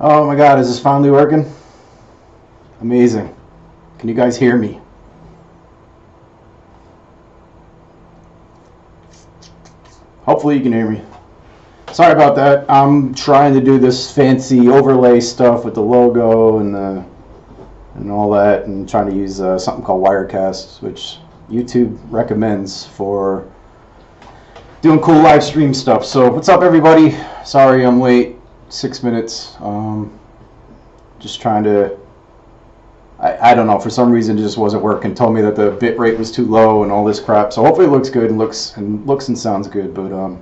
Oh my god, is this finally working? Amazing. Can you guys hear me? Hopefully you can hear me. Sorry about that. I'm trying to do this fancy overlay stuff with the logo and all that, and trying to use something called Wirecast, which YouTube recommends for doing cool live stream stuff. So what's up, everybody? Sorry I'm late. 6 minutes. Just trying to, I don't know, for some reason it just wasn't working. Told me that the bit rate was too low and all this crap. So hopefully it looks good and looks and sounds good. But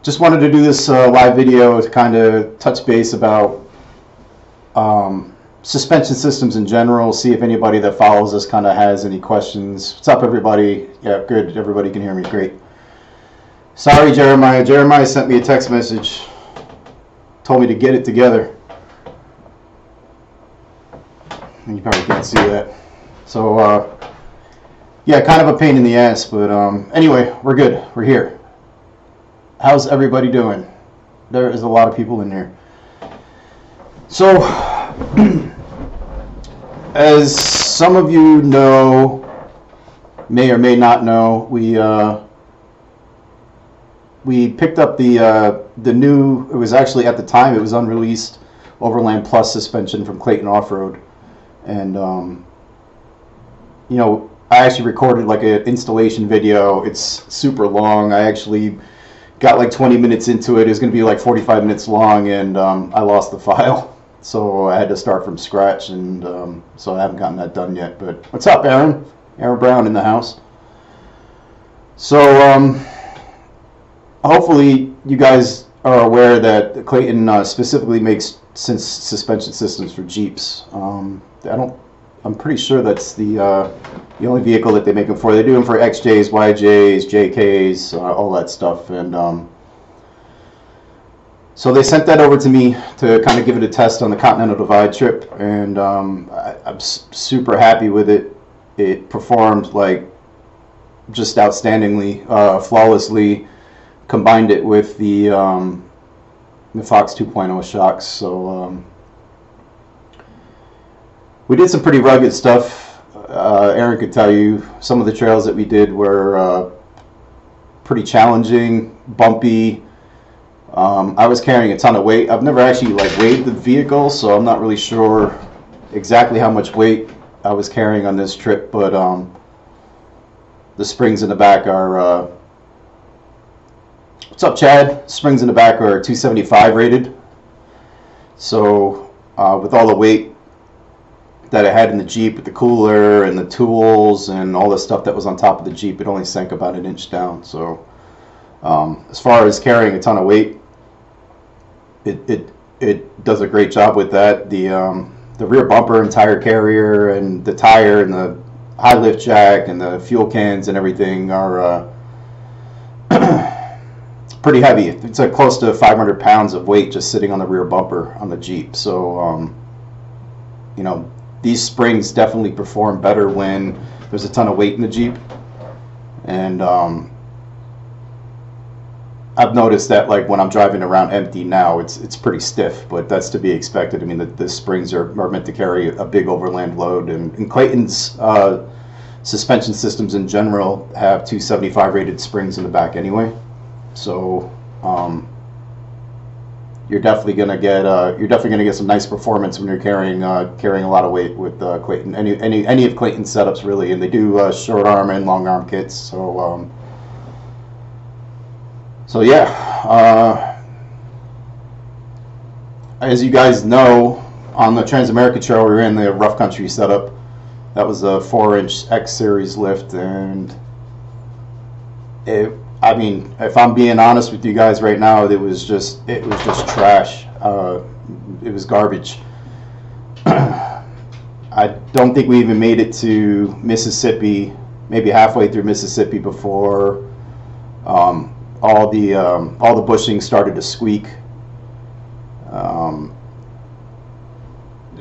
just wanted to do this live video to kind of touch base about suspension systems in general. See if anybody that follows us kind of has any questions. What's up, everybody? Yeah, good. Everybody can hear me. Great. Sorry, Jeremiah. Jeremiah sent me a text message. Told me to get it together. You probably can't see that. So, yeah, kind of a pain in the ass. But anyway, we're good. We're here. How's everybody doing? There is a lot of people in here. So, as some of you know, may or may not know, we picked up the new, it was actually at the time, it was unreleased Overland Plus suspension from Clayton Offroad. And, you know, I actually recorded like an installation video. It's super long. I actually got like 20 minutes into it. It was going to be like 45 minutes long, and I lost the file. So I had to start from scratch, and so I haven't gotten that done yet. But what's up, Aaron? Aaron Brown in the house. So, hopefully you guys are aware that Clayton specifically makes suspension systems for Jeeps. I'm pretty sure that's the only vehicle that they make them for. They do them for XJs, YJs, JKs, all that stuff. And so they sent that over to me to kind of give it a test on the Continental Divide trip, and I'm super happy with it. It performed like just outstandingly, flawlessly. Combined it with the Fox 2.0 shocks, so we did some pretty rugged stuff. Aaron could tell you some of the trails that we did were pretty challenging, bumpy. I was carrying a ton of weight. I've never actually like weighed the vehicle, so I'm not really sure exactly how much weight I was carrying on this trip, but the springs in the back are what's up, Chad? Springs in the back are 275 rated. So with all the weight that I had in the Jeep, with the cooler and the tools and all the stuff that was on top of the Jeep, it only sank about an inch down. So as far as carrying a ton of weight, it does a great job with that. The rear bumper and tire carrier and the tire and the high lift jack and the fuel cans and everything are pretty heavy. It's like close to 500 pounds of weight just sitting on the rear bumper on the Jeep. So, you know, these springs definitely perform better when there's a ton of weight in the Jeep. And I've noticed that like when I'm driving around empty now, it's pretty stiff, but that's to be expected. I mean, the springs are meant to carry a big overland load, and Clayton's suspension systems in general have 275 rated springs in the back anyway. So you're definitely gonna get some nice performance when you're carrying a lot of weight with Clayton. Any of Clayton's setups really, and they do short arm and long arm kits. So so yeah, as you guys know, on the Transamerica Trail we ran the rough country setup. That was a 4-inch X series lift, and I mean, if I'm being honest with you guys right now, it was just trash. It was garbage. I don't think we even made it to Mississippi, maybe halfway through Mississippi, before all the bushings started to squeak.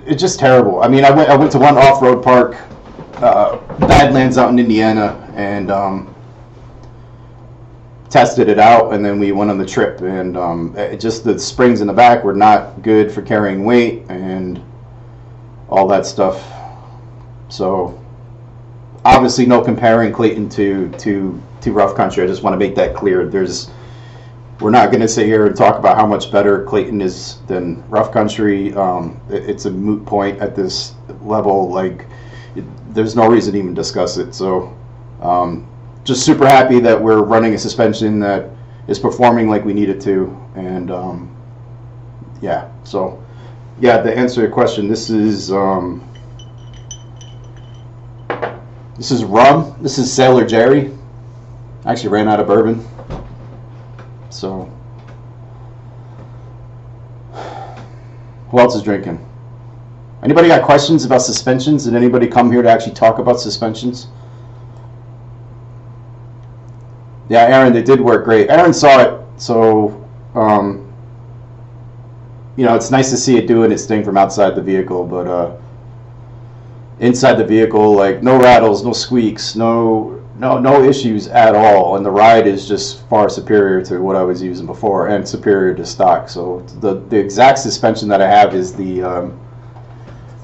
It's just terrible. I mean, I went to one off-road park, Badlands out in Indiana, and tested it out, and then we went on the trip, and the springs in the back were not good for carrying weight and all that stuff. So obviously no comparing Clayton to rough country. I just want to make that clear. We're not going to sit here and talk about how much better Clayton is than rough country. It's a moot point at this level. Like, there's no reason to even discuss it. So just super happy that we're running a suspension that is performing like we need it to. And yeah, so yeah, to answer your question, this is rum. This is Sailor Jerry. I actually ran out of bourbon. So who else is drinking? Anybody got questions about suspensions? Did anybody come here to actually talk about suspensions? Yeah, Aaron, they did work great. Aaron saw it, so you know, it's nice to see it doing its thing from outside the vehicle, but inside the vehicle, like, no rattles, no squeaks, no issues at all, and the ride is just far superior to what I was using before and superior to stock. So the exact suspension that I have is the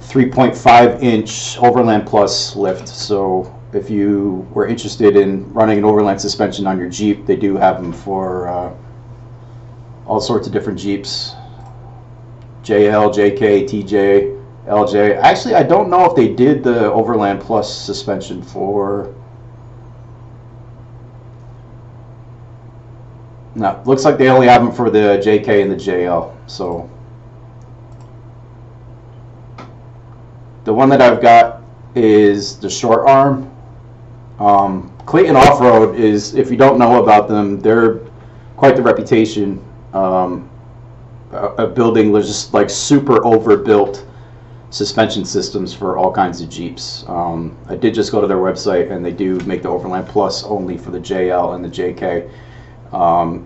3.5-inch Overland Plus lift. So if you were interested in running an Overland suspension on your Jeep, they do have them for all sorts of different Jeeps. JL, JK, TJ, LJ. Actually, I don't know if they did the Overland Plus suspension for... No, looks like they only have them for the JK and the JL. So the one that I've got is the short arm. Clayton Offroad is, if you don't know about them, they're quite the reputation of building just like super overbuilt suspension systems for all kinds of Jeeps. I did just go to their website, and they do make the Overland Plus only for the JL and the JK.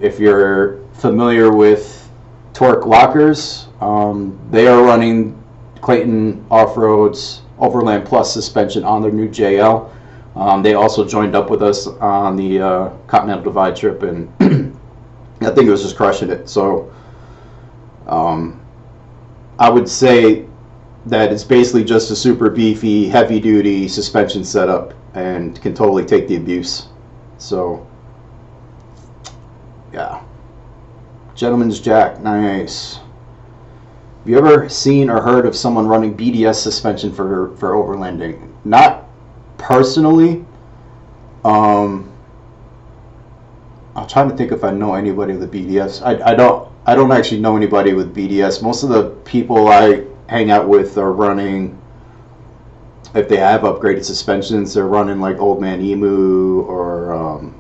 If you're familiar with torque lockers, they are running Clayton Offroad's Overland Plus suspension on their new JL. They also joined up with us on the Continental Divide trip, and I think it was just crushing it. So I would say that it's basically just a super beefy, heavy-duty suspension setup and can totally take the abuse. So yeah, Gentleman's Jack, nice. Have you ever seen or heard of someone running BDS suspension for overlanding? Not personally. I'm trying to think if I know anybody with BDS. I don't actually know anybody with BDS. Most of the people I hang out with are running, if they have upgraded suspensions, they're running like Old Man Emu or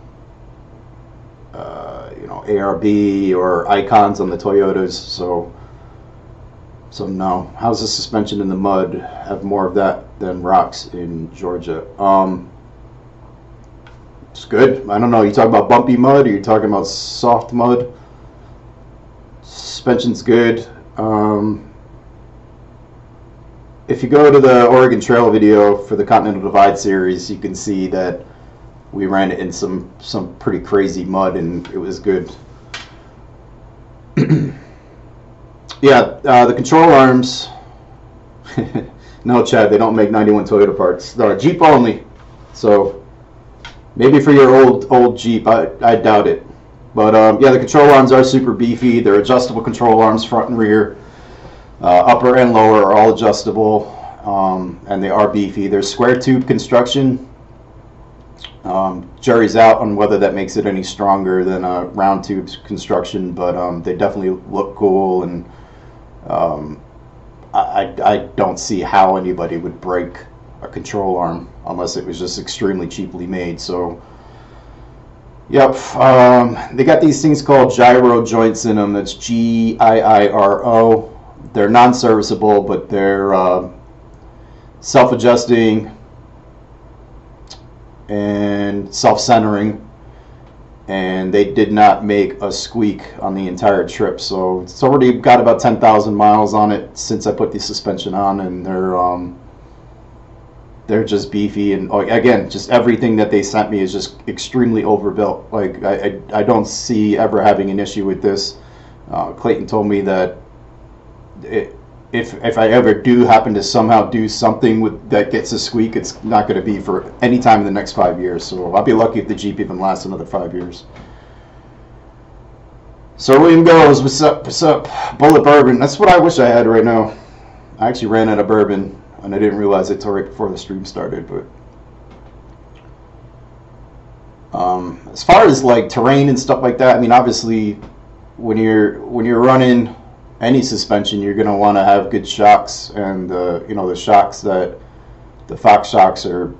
you know, ARB or Icons on the Toyotas. So no. How's the suspension in the mud? Have more of that than rocks in Georgia. It's good. I don't know. You talking about bumpy mud, or you talking about soft mud? Suspension's good. If you go to the Oregon Trail video for the Continental Divide series, you can see that we ran it in some pretty crazy mud, and it was good. Yeah, the control arms. No, Chad, they don't make 91 Toyota parts. They're Jeep only. So maybe for your old Jeep, I doubt it. But yeah, the control arms are super beefy. They're adjustable control arms, front and rear. Upper and lower are all adjustable, and they are beefy. They're square tube construction. Jury's out on whether that makes it any stronger than a round tube construction, but they definitely look cool, and I don't see how anybody would break a control arm unless it was just extremely cheaply made. So yep, they got these things called gyro joints in them. That's GIIRO. They're non-serviceable, but they're self-adjusting and self-centering, and they did not make a squeak on the entire trip. So it's already got about 10,000 miles on it since I put the suspension on, and they're they're just beefy, and again, just everything that they sent me is just extremely overbuilt. Like I don't see ever having an issue with this. Clayton told me that if I ever do happen to somehow do something with that gets a squeak, it's not going to be for any time in the next 5 years. So I'll be lucky if the Jeep even lasts another 5 years. So William goes, what's up? What's up? Bullet bourbon. That's what I wish I had right now. I actually ran out of bourbon, and I didn't realize it till right before the stream started. But as far as like terrain and stuff like that, I mean, obviously, when you're running any suspension, you're gonna want to have good shocks, and you know, the shocks that the Fox shocks are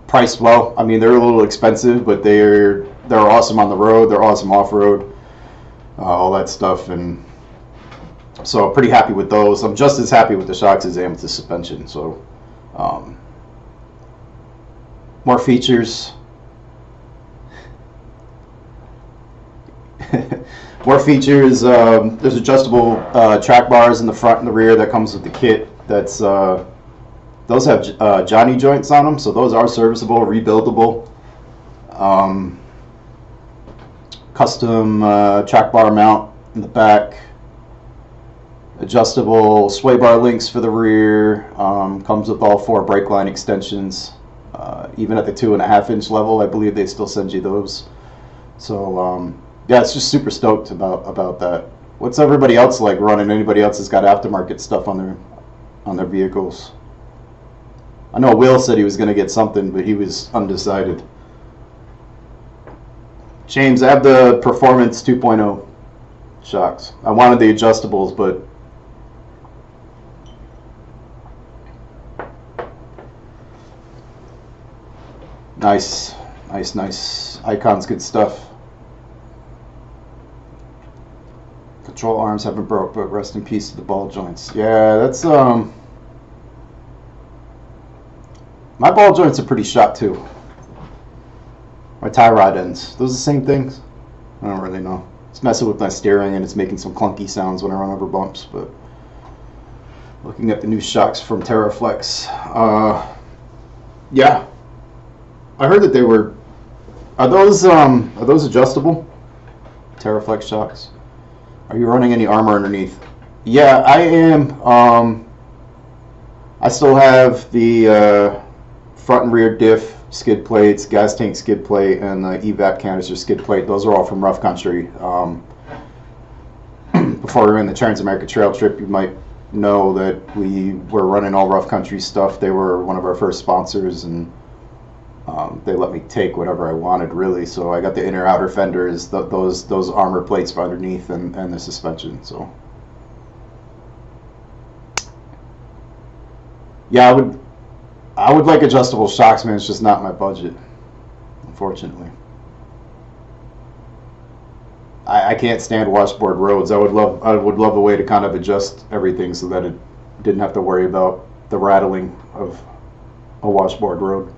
priced well. I mean, they're a little expensive, but they're awesome on the road. They're awesome off road, all that stuff, and so pretty happy with those. I'm just as happy with the shocks as I am with the suspension. So more features. More features. There's adjustable track bars in the front and the rear that comes with the kit. That's those have Johnny joints on them, so those are serviceable, rebuildable. Custom track bar mount in the back. Adjustable sway bar links for the rear. Comes with all 4 brake line extensions. Even at the 2.5 inch level, I believe they still send you those. So yeah, it's just super stoked about that. What's everybody else like running? Anybody else has got aftermarket stuff on their vehicles? I know Will said he was going to get something, but he was undecided. James, I have the Performance 2.0 shocks. I wanted the adjustables, but nice. Icon's good stuff. Control arms haven't broke, but rest in peace to the ball joints. Yeah, that's my ball joints are pretty shot too. My tie rod ends. Those are the same things? I don't really know. It's messing with my steering, and it's making some clunky sounds when I run over bumps. But looking at the new shocks from TerraFlex, yeah, I heard that they were. Are those adjustable? TerraFlex shocks. Are you running any armor underneath? Yeah, I am. I still have the front and rear diff skid plates, gas tank skid plate, and the evap canister skid plate. Those are all from Rough Country. Before we ran the Trans-America Trail Trip, you might know that we were running all Rough Country stuff. They were one of our first sponsors, and they let me take whatever I wanted, really. So I got the inner outer fenders, those armor plates for underneath, and the suspension. So yeah, I would like adjustable shocks, man. It's just not my budget, unfortunately. I can't stand washboard roads. I would love a way to kind of adjust everything so that it didn't have to worry about the rattling of a washboard road.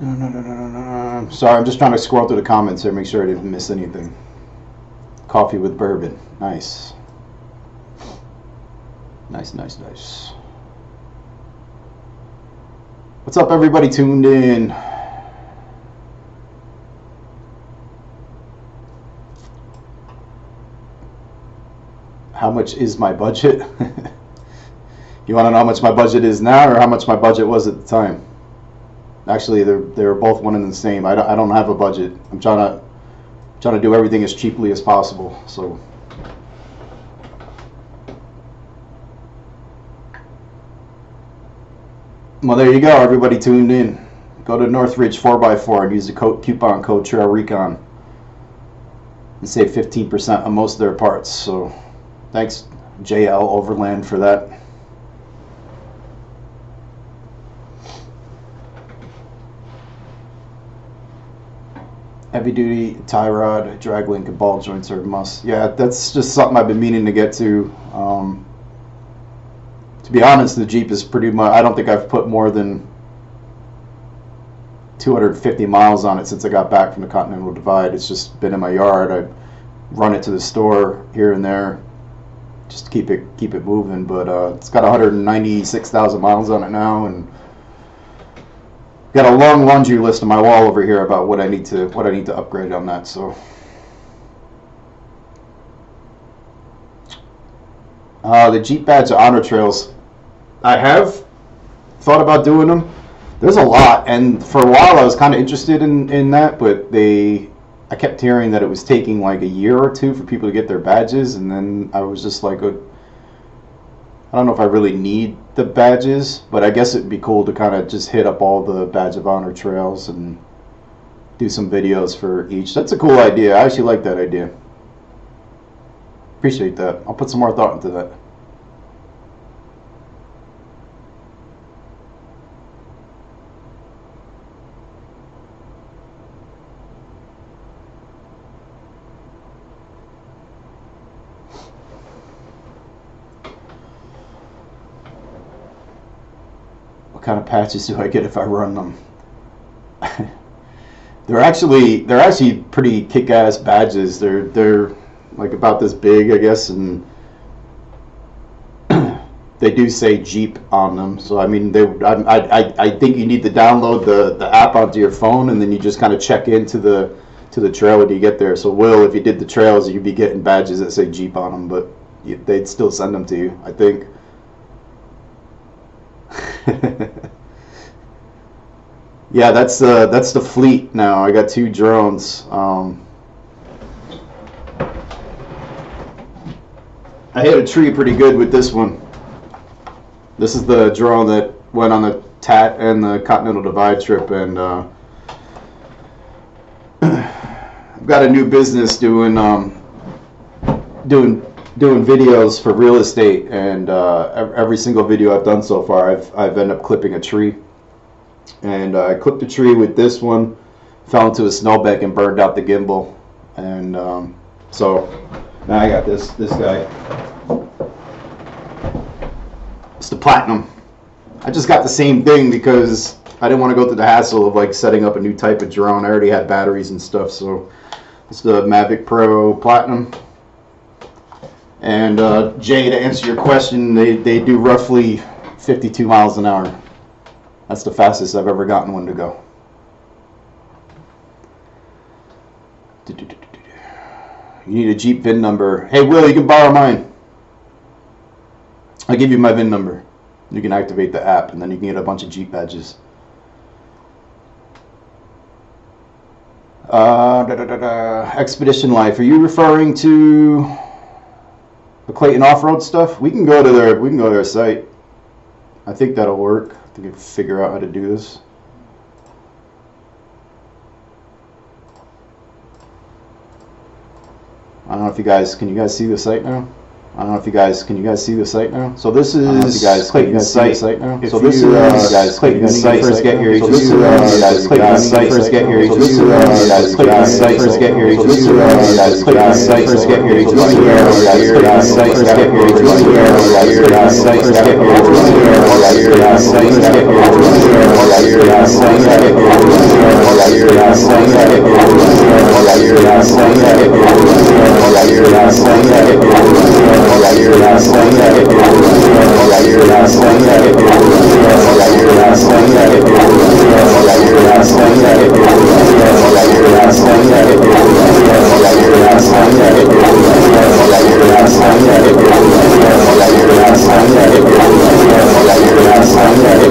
No. Sorry, I'm just trying to scroll through the comments here, make sure I didn't miss anything. Coffee with bourbon. Nice. Nice. What's up, everybody tuned in? How much is my budget? You want to know how much my budget is now, or how much my budget was at the time? Actually, they're both one and the same. I don't have a budget. I'm trying to do everything as cheaply as possible. So well, there you go. Everybody tuned in. Go to Northridge 4x4 and use the coupon code TrailRecon and save 15% on most of their parts. So thanks, JL Overland, for that. Heavy duty tie rod, drag link, and ball joints are a must. Yeah, that's just something I've been meaning to get to. To be honest, the Jeep is pretty much, I don't think I've put more than 250 miles on it since I got back from the Continental Divide. It's just been in my yard. I run it to the store here and there, just to keep it moving. But it's got 196,000 miles on it now, and got a long laundry list on my wall over here about what I need to upgrade on that. So the Jeep Badge of Honor trails, I have thought about doing them. There's a lot, and for a while I was kind of interested in that, but I kept hearing that it was taking like a year or two for people to get their badges, and then I was just like, I don't know if I really need the badges, but I guess it'd be cool to kind of just hit up all the Badge of Honor trails and do some videos for each. That's a cool idea. I actually like that idea. Appreciate that. I'll put some more thought into that. What kind of patches do I get if I run them? They're actually pretty kick-ass badges. They're like about this big, I guess, and they do say Jeep on them. So I mean, I think you need to download the app onto your phone, and then you just kind of check into the trail when you get there. So Will, if you did the trails, you'd be getting badges that say Jeep on them, but they'd still send them to you, I think. Yeah, that's the fleet now. I got 2 drones. I hit a tree pretty good with this one. This is the drone that went on the TAT and the Continental Divide trip, and I've got a new business doing videos for real estate, and every single video I've done so far, I've ended up clipping a tree, and I clipped a tree with this one, fell into a snowbank and burned out the gimbal, and so now I got this guy. It's the Platinum. I just got the same thing because I didn't want to go through the hassle of like setting up a new type of drone. I already had batteries and stuff, so it's the Mavic Pro Platinum. And Jay, to answer your question, they do roughly 52 miles an hour. That's the fastest I've ever gotten one to go. You need a Jeep VIN number. Hey Will, you can borrow mine. I'll give you my VIN number. You can activate the app, and then you can get a bunch of Jeep badges. Expedition Life. Are you referring to the Clayton Offroad stuff? We can go to their site. I think that'll work. I think we can figure out how to do this. I don't know if can you guys see the site now? Can you guys see the site now? So this is Clayton's site. So this is Clayton's site. First get here. So this is Clayton's site. First get here. So this is Clayton's site. First get here. So this is Clayton's site. First get here. So this is Clayton's site. First get here. So this is Clayton's site. First get here. So this is Clayton's site. First get here. So this is Clayton's site. First get here. So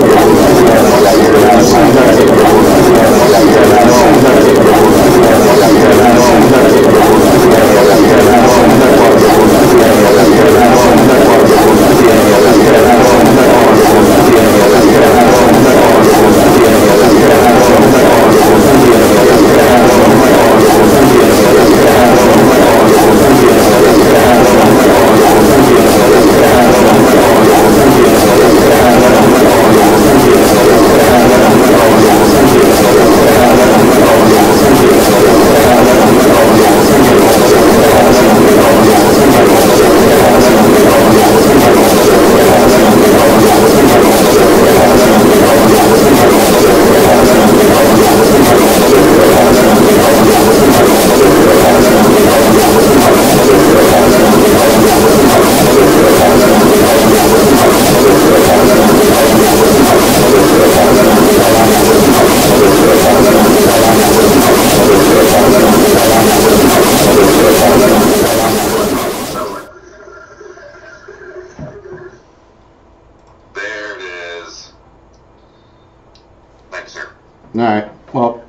Alright, well.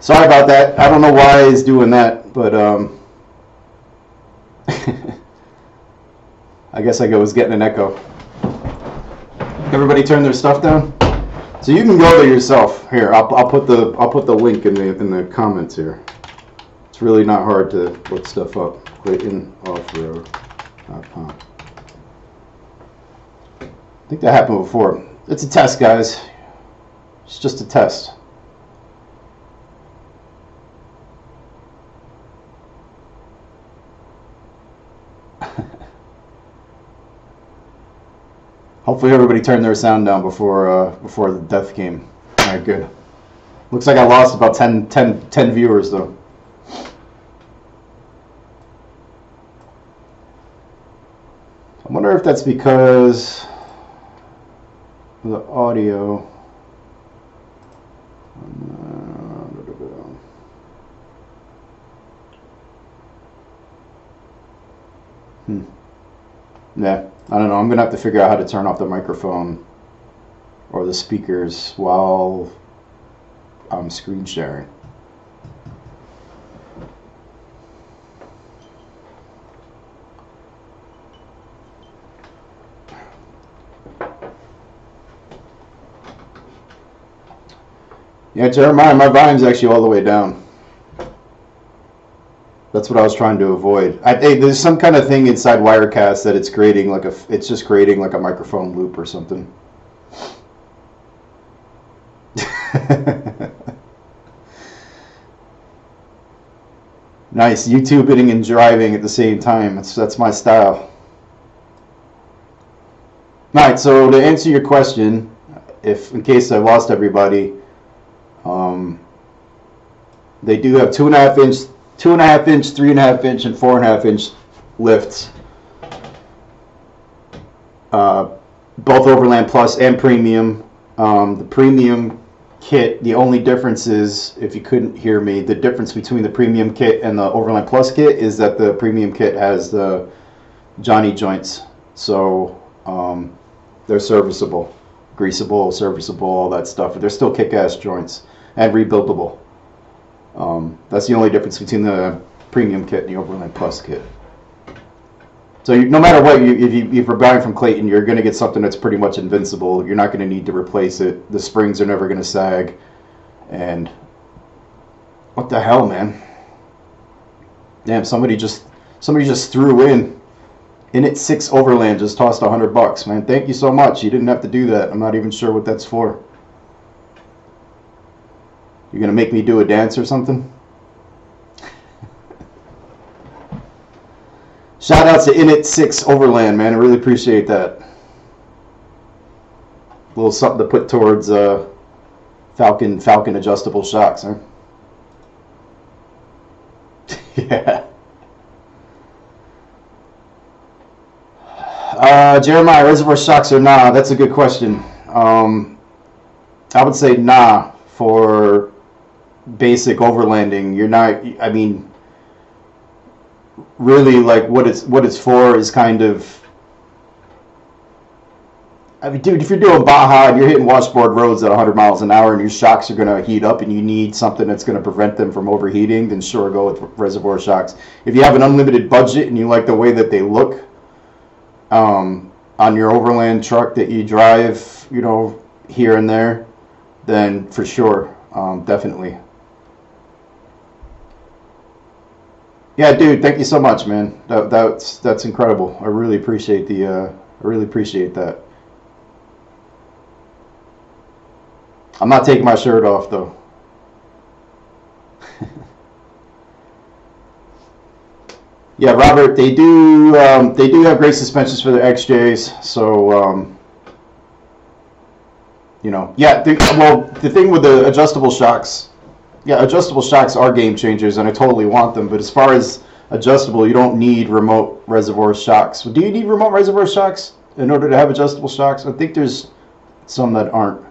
Sorry about that. I don't know why he's doing that, but I guess I was getting an echo. Everybody turn their stuff down? So you can go there yourself. Here, I'll put the link in the comments here. It's really not hard to look stuff up. Clayton Offroad.com. I think that happened before. It's a test, guys. It's just a test. Hopefully everybody turned their sound down before the death came. All right, good. Looks like I lost about 10 viewers though. I wonder if that's because of the audio. Yeah, I don't know. I'm gonna have to figure out how to turn off the microphone or the speakers while I'm screen sharing. Yeah, Jeremiah, my volume's actually all the way down. That's what I was trying to avoid. There's some kind of thing inside Wirecast that it's creating it's just creating like a microphone loop or something. Nice, YouTubing and driving at the same time. That's my style. Alright, so to answer your question, in case I lost everybody, they do have 2.5 inch, 2.5 inch, 3.5 inch, and 4.5 inch lifts. Both Overland Plus and Premium. The Premium kit, the only difference is, if you couldn't hear me, the difference between the Premium kit and the Overland Plus kit is that the Premium kit has the Johnny joints. So they're serviceable, greasable, serviceable, all that stuff. But they're still kick-ass joints and rebuildable. That's the only difference between the Premium kit and the Overland Plus kit. So no matter what, if you're buying from Clayton, you're going to get something that's pretty much invincible. You're not going to need to replace it. The springs are never going to sag. And what the hell, man? Damn, somebody just threw in it 6 Overland, just tossed $100, man. Thank you so much. You didn't have to do that. I'm not even sure what that's for. You're going to make me do a dance or something? Shout out to Init 6 Overland, man. I really appreciate that. A little something to put towards Falcon adjustable shocks, huh? Yeah. Jeremiah, reservoir shocks or nah? That's a good question. I would say nah for basic overlanding. You're not, I mean, really, like, what it's for is kind of, I mean, dude, if you're doing Baja and you're hitting washboard roads at 100 miles an hour and your shocks are going to heat up and you need something that's going to prevent them from overheating, then sure, go with reservoir shocks. If you have an unlimited budget and you like the way that they look on your overland truck that you drive, you know, here and there, then for sure, definitely. Yeah, dude, thank you so much, man. That's incredible. I really appreciate that. I'm not taking my shirt off though. Yeah, Robert, they do have great suspensions for their XJs, so you know, yeah. The thing with the adjustable shocks. Yeah, adjustable shocks are game changers, and I totally want them. But as far as adjustable, you don't need remote reservoir shocks. Do you need remote reservoir shocks in order to have adjustable shocks? I think there's some that aren't.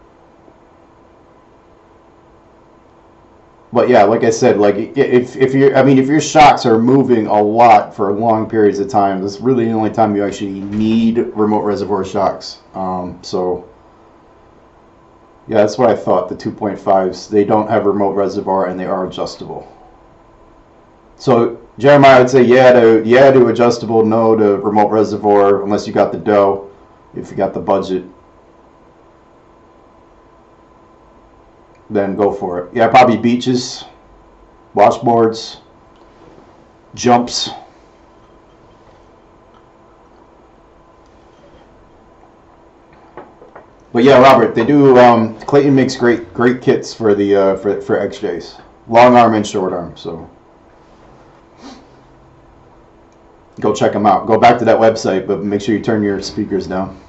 But yeah, like I said, like if your shocks are moving a lot for long periods of time, that's really the only time you actually need remote reservoir shocks. So Yeah, that's what I thought. The 2.5s, they don't have remote reservoir and they are adjustable. So Jeremiah would say yeah to adjustable, no to remote reservoir, unless you got the dough, if you got the budget. Then go for it. Yeah, probably beaches, washboards, jumps. But yeah, Robert, they do. Clayton makes great kits for the for XJs, long arm and short arm. So go check them out. Go back to that website, but make sure you turn your speakers down.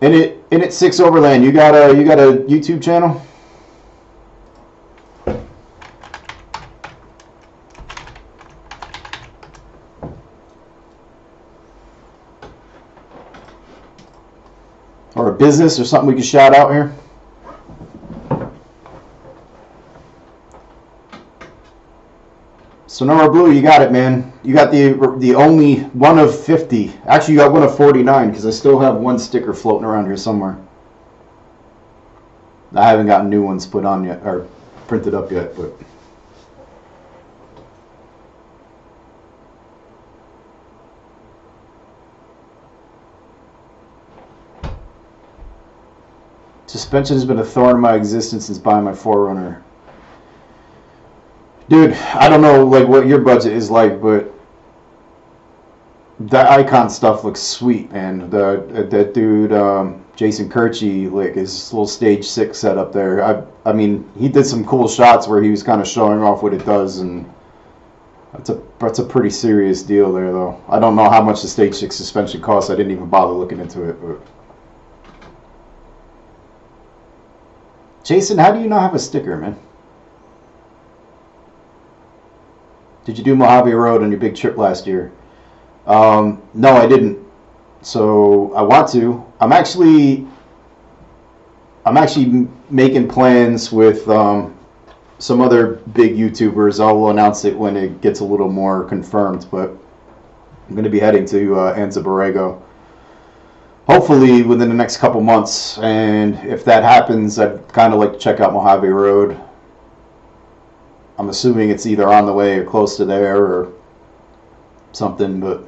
In it 6 Overland. You got a YouTube channel? Or a business or something we can shout out here? Sonora Blue, you got it, man. You got the only one of 50. Actually, you got one of 49 because I still have one sticker floating around here somewhere. I haven't gotten new ones put on yet or printed up yet, but. Suspension has been a thorn in my existence since buying my 4Runner. Dude, I don't know like what your budget is like, but that Icon stuff looks sweet, man. That dude, Jason Kirchie, like his little stage 6 setup there. I mean, he did some cool shots where he was kind of showing off what it does, and that's a pretty serious deal there, though. I don't know how much the stage 6 suspension costs. I didn't even bother looking into it, but. Jason, how do you not have a sticker, man? Did you do Mojave Road on your big trip last year? No, I didn't. So I want to. I'm actually making plans with some other big YouTubers. I'll announce it when it gets a little more confirmed. But I'm going to be heading to Anza Borrego. Hopefully within the next couple months, and if that happens, I'd kind of like to check out Mojave Road. I'm assuming it's either on the way or close to there or something, but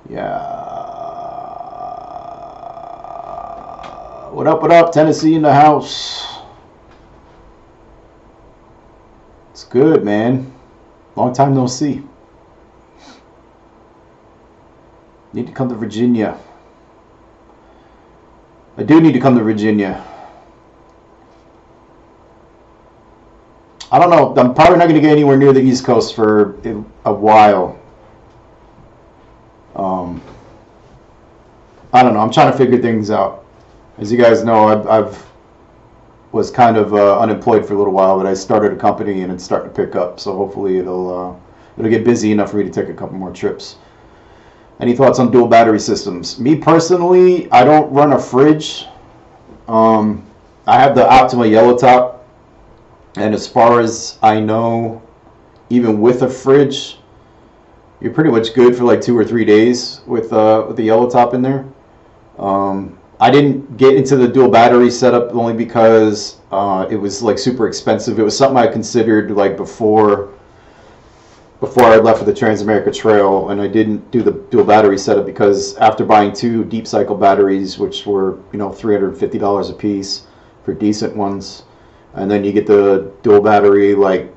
yeah. What up, Tennessee in the house. It's good, man. Long time no see. Need to come to Virginia. I do need to come to Virginia. I don't know. I'm probably not going to get anywhere near the East Coast for a while. I don't know. I'm trying to figure things out. As you guys know, I've was kind of unemployed for a little while, but I started a company and it's starting to pick up. So hopefully it'll get busy enough for me to take a couple more trips. Any thoughts on dual battery systems? Me personally, I don't run a fridge. I have the Optima yellow top, and as far as I know, even with a fridge, you're pretty much good for like 2 or 3 days with the yellow top in there. I didn't get into the dual battery setup only because it was like super expensive. It was something I considered like before I left for the Transamerica Trail, and I didn't do the dual battery setup because after buying 2 deep cycle batteries, which were $350 a piece for decent ones, and then you get the dual battery like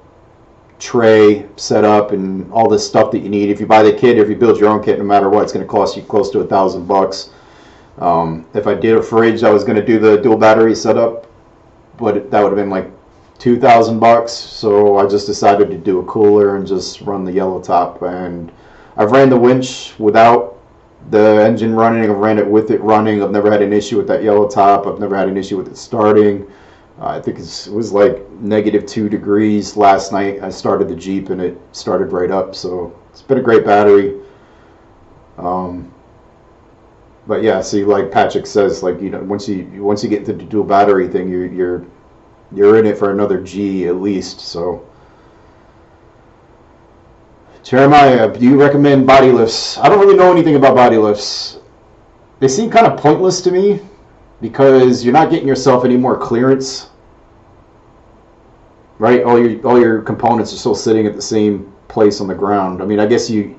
tray set up and all this stuff that you need. If you buy the kit, if you build your own kit, no matter what, it's going to cost you close to $1,000. If I did a fridge, I was going to do the dual battery setup, but that would have been like $2,000. So I just decided to do a cooler and just run the yellow top. And I've ran the winch without the engine running. I've ran it with it running. I've never had an issue with that yellow top. I've never had an issue with it starting. I think it was like -2 degrees last night. I started the Jeep and it started right up. So it's been a great battery. But yeah, see, like Patrick says, like, you know, once you get into the dual battery thing, you're in it for another G at least. So, Jeremiah, do you recommend body lifts? I don't really know anything about body lifts. They seem kind of pointless to me because you're not getting yourself any more clearance, right? All your components are still sitting at the same place on the ground. I mean, I guess you're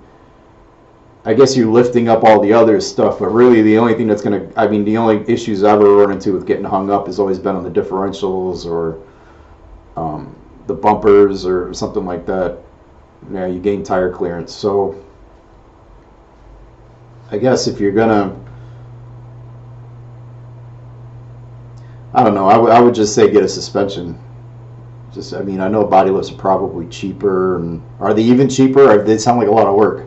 lifting up all the other stuff, but really the only thing that's the only issues I've ever run into with getting hung up has always been on the differentials or the bumpers or something like that. Yeah, you gain tire clearance. So I guess if you're gonna, I don't know, I would just say get a suspension. I mean, I know body lifts are probably cheaper, and are they even cheaper? Or they sound like a lot of work.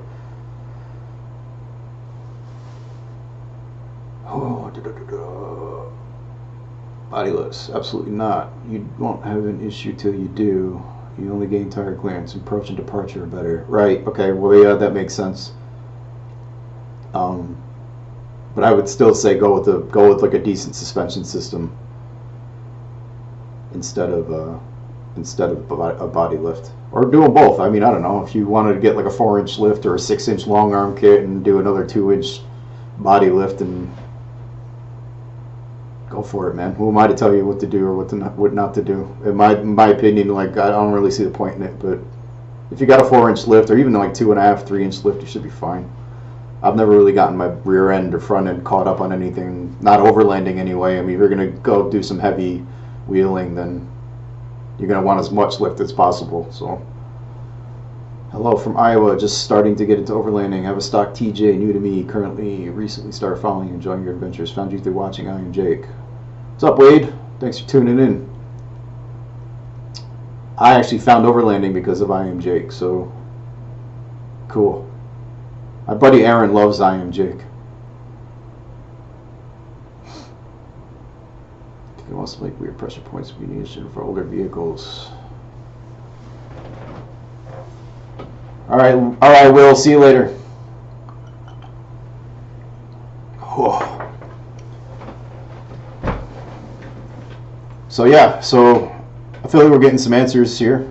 Body lifts, absolutely not. You won't have an issue till you do. You only gain tire clearance. Approach and departure are better. Right, okay, well, yeah, that makes sense. But I would still say go with like a decent suspension system instead of a body lift, or do them both. I mean, I don't know, if you wanted to get like a 4-inch lift or a 6-inch long arm kit and do another 2-inch body lift, and go for it, man. Who am I to tell you what to do or what not to do? In my opinion, like, I don't really see the point in it. But if you got a 4-inch lift, or even like 2.5, 3-inch lift, you should be fine. I've never really gotten my rear end or front end caught up on anything, not overlanding anyway. I mean, if you're gonna go do some heavy wheeling, then you're gonna want as much lift as possible. So, hello from Iowa, just starting to get into overlanding. I have a stock TJ, new to me, recently started following and enjoying your adventures. Found you through watching I Am Jake. What's up, Wade? Thanks for tuning in. I actually found overlanding because of I Am Jake, so cool. My buddy Aaron loves I Am Jake. You can also make weird pressure points combination for older vehicles. All right, Will. See you later. Whoa. So yeah, I feel like we're getting some answers here,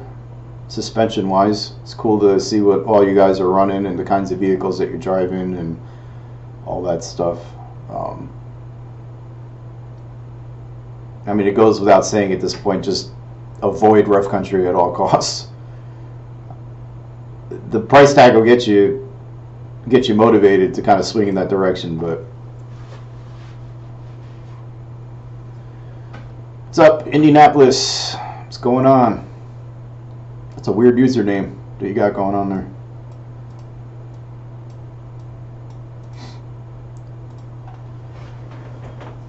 suspension-wise. It's cool to see what all you guys are running and the kinds of vehicles that you're driving and all that stuff. I mean, it goes without saying at this point, just avoid rough country at all costs. The price tag will get you motivated to kind of swing in that direction, but what's up, Indianapolis? What's going on? That's a weird username that you got going on there.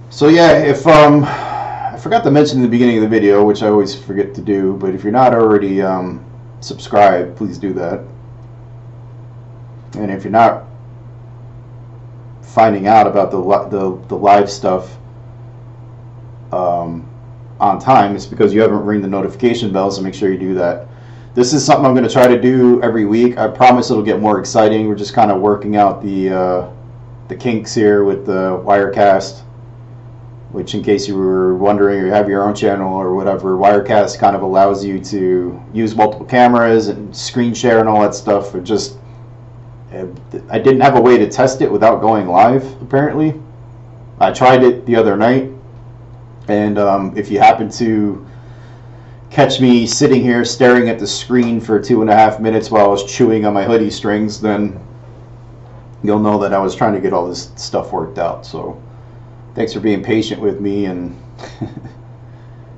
So yeah, if I forgot to mention in the beginning of the video, which I always forget to do, but if you're not already subscribed, please do that. And if you're not finding out about the live stuff on time, it's because you haven't ring the notification bell, so make sure you do that. This is something I'm going to try to do every week. I promise it'll get more exciting. We're just kind of working out the kinks here with the Wirecast, which, in case you were wondering or you have your own channel or whatever, Wirecast kind of allows you to use multiple cameras and screen share and all that stuff. I didn't have a way to test it without going live, apparently. I tried it the other night, and if you happen to catch me sitting here staring at the screen for 2.5 minutes while I was chewing on my hoodie strings, then you'll know that I was trying to get all this stuff worked out. So thanks for being patient with me and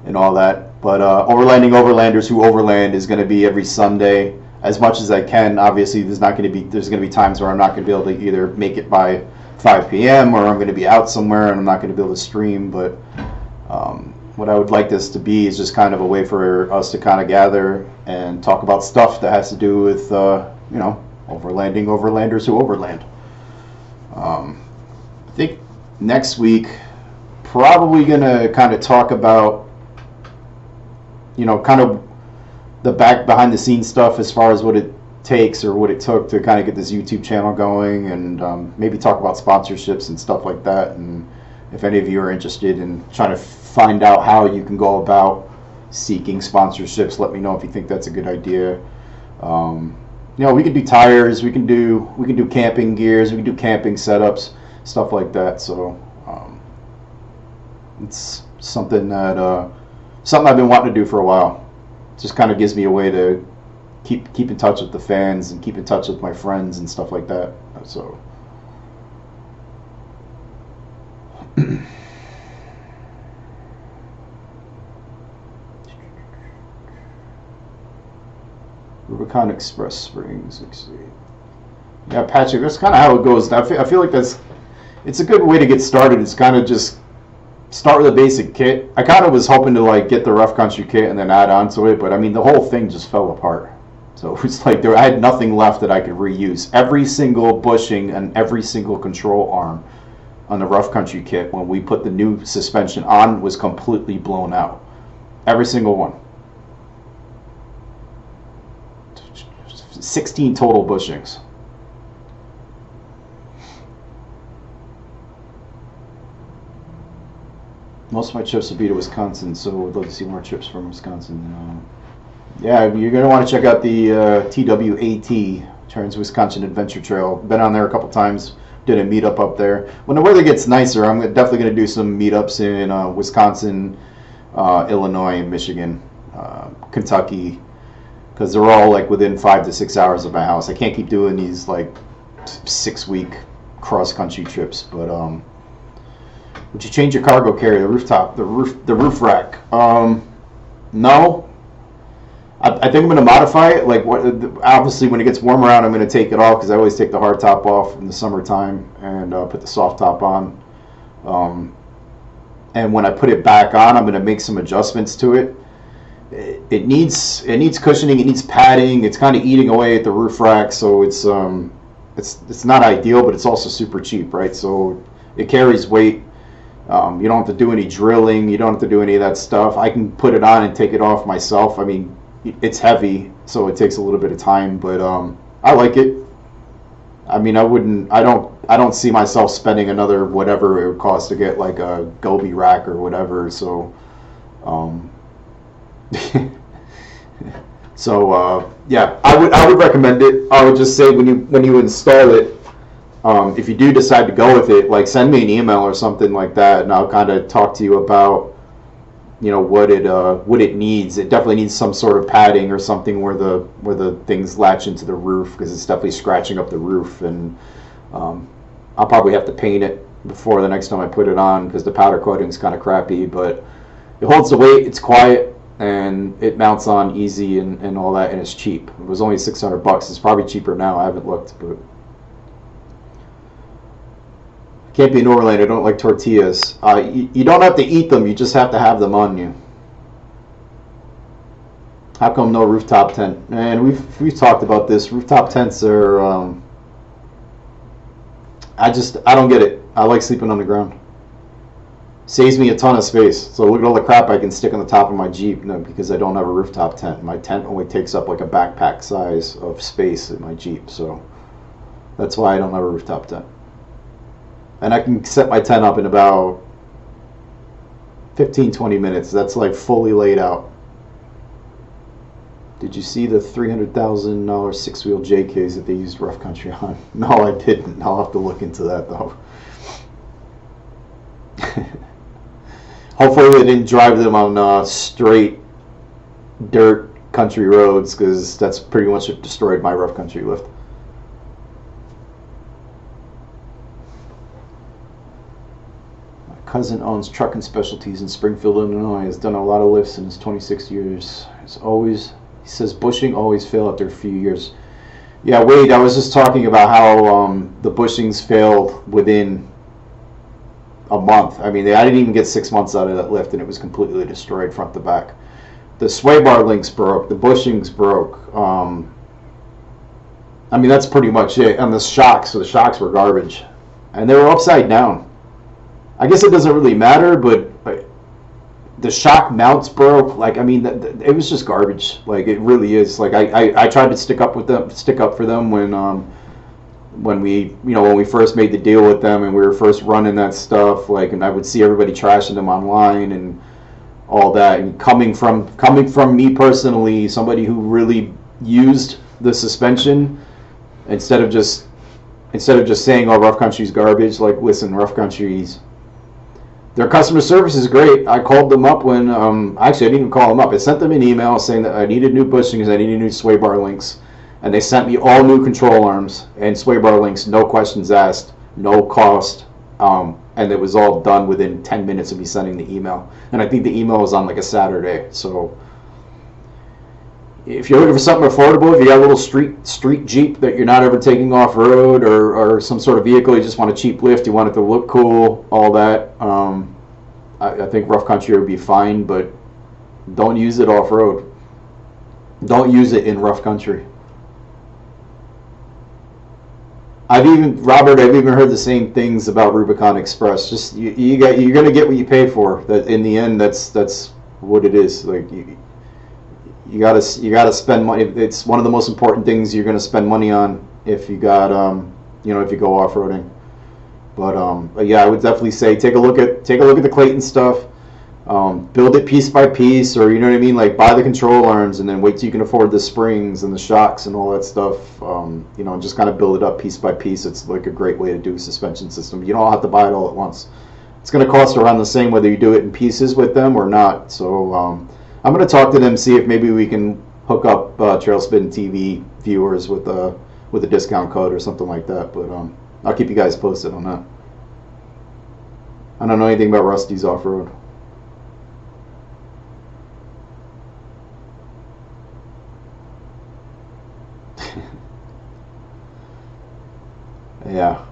and all that. But Overlanding Overlanders Who Overland is going to be every Sunday as much as I can. Obviously, there's going to be times where I'm not going to be able to either make it by 5 p.m. or I'm going to be out somewhere and I'm not going to be able to stream. But what I would like this to be is just kind of a way for us to kind of gather and talk about stuff that has to do with Overlanding Overlanders Who Overland. I think next week probably gonna kind of talk about kind of the behind the scenes stuff as far as what it takes or what it took to kind of get this YouTube channel going, and maybe talk about sponsorships and stuff like that. And if any of you are interested in trying to find out how you can go about seeking sponsorships, let me know if you think that's a good idea. You know, we can do tires, we can do camping gears, we can do camping setups, stuff like that. So it's something that something I've been wanting to do for a while. It just kind of gives me a way to keep in touch with the fans and keep in touch with my friends and stuff like that. So Rubicon Express Springs. Let's see. Yeah, Patrick, that's kind of how it goes. I feel like it's a good way to get started. It's kind of just start with a basic kit. I kind of was hoping to like get the rough country kit and then add on to it, but I mean the whole thing just fell apart. So it's like I had nothing left that I could reuse. Every single bushing and every single control arm on the rough country kit when we put the new suspension on was completely blown out. Every single one. 16 total bushings. Most of my trips will be to Wisconsin, so we'd love to see more trips from Wisconsin. Yeah, you're going to want to check out the TWAT, Trans-Wisconsin Adventure Trail. Been on there a couple times, did a meetup up there. When the weather gets nicer, I'm definitely going to do some meetups in Wisconsin, Illinois, and Michigan, Kentucky, because they're all like within 5 to 6 hours of my house. I can't keep doing these like 6-week cross-country trips, but would you change your cargo carrier, the rooftop, the roof rack? No. I think I'm going to modify it. Like, obviously, when it gets warmer out, I'm going to take it off because I always take the hard top off in the summertime and put the soft top on. And when I put it back on, I'm going to make some adjustments to it. It needs cushioning. It needs padding. It's kind of eating away at the roof rack, so it's not ideal, but it's also super cheap, right? So it carries weight. You don't have to do any drilling. You don't have to do any of that stuff. I can put it on and take it off myself. I mean, it's heavy, so it takes a little bit of time, but I like it. I mean, I don't see myself spending another whatever it would cost to get like a Gobi rack or whatever. So, yeah, I would recommend it. I would just say when you install it, if you do decide to go with it, like send me an email or something like that, and I'll kind of talk to you about, you know, what it needs. It definitely needs some sort of padding or something where the things latch into the roof, because it's definitely scratching up the roof, and I'll probably have to paint it before the next time I put it on because the powder coating is kind of crappy, but it holds the weight, it's quiet, and it mounts on easy and all that, and it's cheap. It was only $600. It's probably cheaper now. I haven't looked, but can't be an Overlander. I don't like tortillas. You don't have to eat them. You just have to have them on you. How come no rooftop tent? And we've talked about this. Rooftop tents are. I don't get it. I like sleeping on the ground. Saves me a ton of space. So look at all the crap I can stick on the top of my Jeep, because I don't have a rooftop tent. My tent only takes up like a backpack size of space in my Jeep. So that's why I don't have a rooftop tent. And I can set my tent up in about 15-20 minutes. That's like fully laid out. Did you see the $300,000 six-wheel JKs that they used rough country on? No, I didn't. I'll have to look into that though. Hopefully they didn't drive them on straight dirt country roads, because that's pretty much what destroyed my rough country lift. Cousin owns Truck and Specialties in Springfield, Illinois. Has done a lot of lifts in his 26 years. He says bushing always fail after a few years. Yeah, Wade, I was just talking about how the bushings failed within a month. I mean, I didn't even get 6 months out of that lift, and it was completely destroyed front to back. The sway bar links broke. The bushings broke. I mean, that's pretty much it. And the shocks were garbage, and they were upside down. I guess it doesn't really matter, but the shock mounts broke. Like, I mean, it was just garbage. Like, it really is. Like, I tried to stick up for them when we first made the deal with them and we were first running that stuff. Like, and I would see everybody trashing them online and all that. And coming from me personally, somebody who really used the suspension instead of just saying, "Oh, Rough Country's garbage." Like, listen, Rough Country's, their customer service is great. I called them up when, actually I didn't even call them up. I sent them an email saying that I needed new bushings, I needed new sway bar links, and they sent me all new control arms and sway bar links, no questions asked, no cost, and it was all done within 10 minutes of me sending the email. And I think the email was on like a Saturday. So if you're looking for something affordable, if you got a little street Jeep that you're not ever taking off road, or some sort of vehicle, you just want a cheap lift, you want it to look cool, all that, I think Rough Country would be fine, but don't use it off road. Don't use it in rough country. I've even heard the same things about Rubicon Express. Just you're gonna get what you pay for. That in the end, that's what it is. Like you gotta spend money. It's one of the most important things you're gonna spend money on if you got if you go off roading. But yeah, I would definitely say take a look at the Clayton stuff. Build it piece by piece, or you know what I mean, like buy the control arms and then wait till you can afford the springs and the shocks and all that stuff. Just kind of build it up piece by piece. It's like a great way to do a suspension system. You don't have to buy it all at once. It's going to cost around the same whether you do it in pieces with them or not. So I'm going to talk to them, see if maybe we can hook up trailspinTV viewers with a discount code or something like that. But I'll keep you guys posted on that. I don't know anything about Rusty's off-road. Yeah,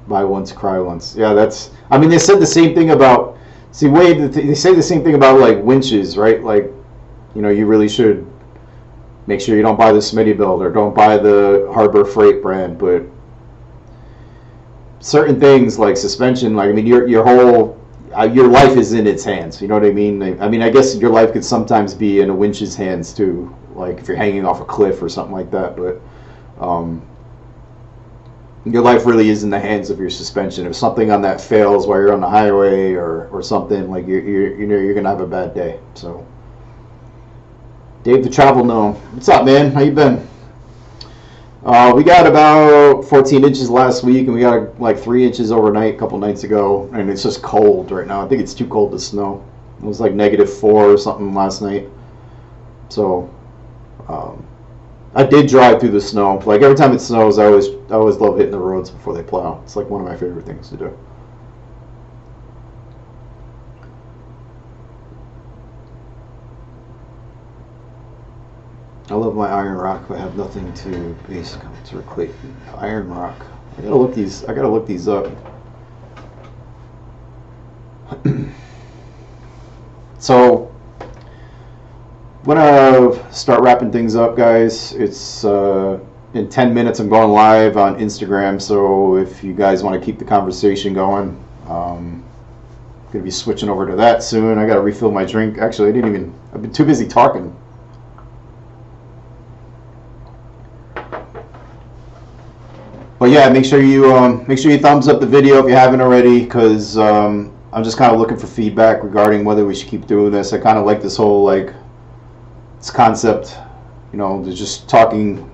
buy once, cry once. Yeah, that's. I mean, they said the same thing about. See, Wade, they say the same thing about like winches, right? Like, you really should make sure you don't buy the Smittybilt or don't buy the Harbor Freight brand. But certain things like suspension, like I mean, your whole your life is in its hands. You know what I mean? I mean, I guess your life could sometimes be in a winch's hands too, like if you're hanging off a cliff or something like that. But your life really is in the hands of your suspension. If something on that fails while you're on the highway or something, like you're gonna have a bad day. So, Dave the Travel Gnome, what's up, man? How you been? We got about 14 inches last week, and we got like 3 inches overnight a couple nights ago, and it's just cold right now. I think it's too cold to snow. It was like -4 or something last night. So, I did drive through the snow. Like every time it snows, I always love hitting the roads before they plow. It's like one of my favorite things to do. I love my Iron Rock, but I have nothing to base comments or Clayton. Iron Rock. I gotta look these up. So I'm gonna start wrapping things up, guys. It's in 10 minutes I'm going live on Instagram, so if you guys want to keep the conversation going, I'm gonna be switching over to that soon. I gotta refill my drink. Actually, I've been too busy talking. But yeah, make sure you thumbs up the video if you haven't already, because I'm just kind of looking for feedback regarding whether we should keep doing this. I kind of like this whole this concept, just talking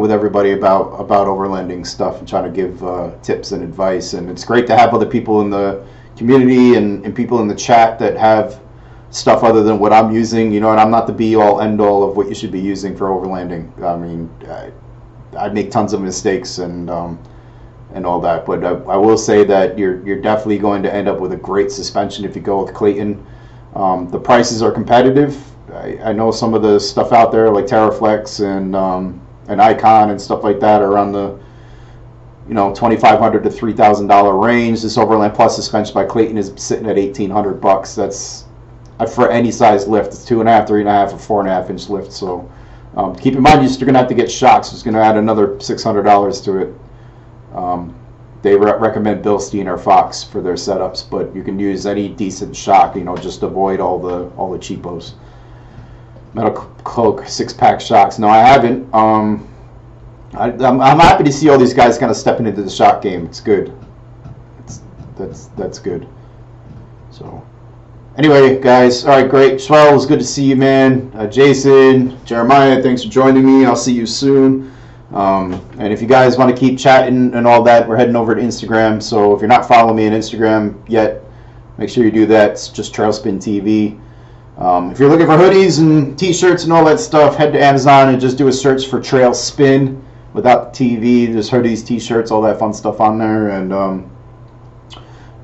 with everybody about overlanding stuff and trying to give tips and advice. And it's great to have other people in the community and people in the chat that have stuff other than what I'm using. And I'm not the be all end all of what you should be using for overlanding. I mean, I make tons of mistakes and all that, but I will say that you're definitely going to end up with a great suspension if you go with Clayton. The prices are competitive. I know some of the stuff out there like TerraFlex and Icon and stuff like that are around the $2,500 to $3,000 range. This Overland Plus suspension by Clayton is sitting at $1,800. That's for any size lift. It's 2.5, 3.5, or 4.5 inch lift. So keep in mind you're going to have to get shocks. It's going to add another $600 to it. they recommend Bilstein or Fox for their setups, but you can use any decent shock, you know, just avoid all the cheapos. Metal Cloak 6-pack shocks. No, I haven't. I'm happy to see all these guys kind of stepping into the shock game. It's good. That's good. So anyway, guys, all right, great. Swell, it was good to see you, man. Jason, Jeremiah, thanks for joining me. I'll see you soon. And if you guys want to keep chatting and all that, we're heading over to Instagram. So if you're not following me on Instagram yet, make sure you do that. It's just trailspinTV. If you're looking for hoodies and t-shirts and all that stuff, head to Amazon and just do a search for Trailspin without the TV. There's hoodies, t-shirts, all that fun stuff on there. And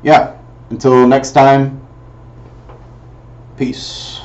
yeah, until next time, peace.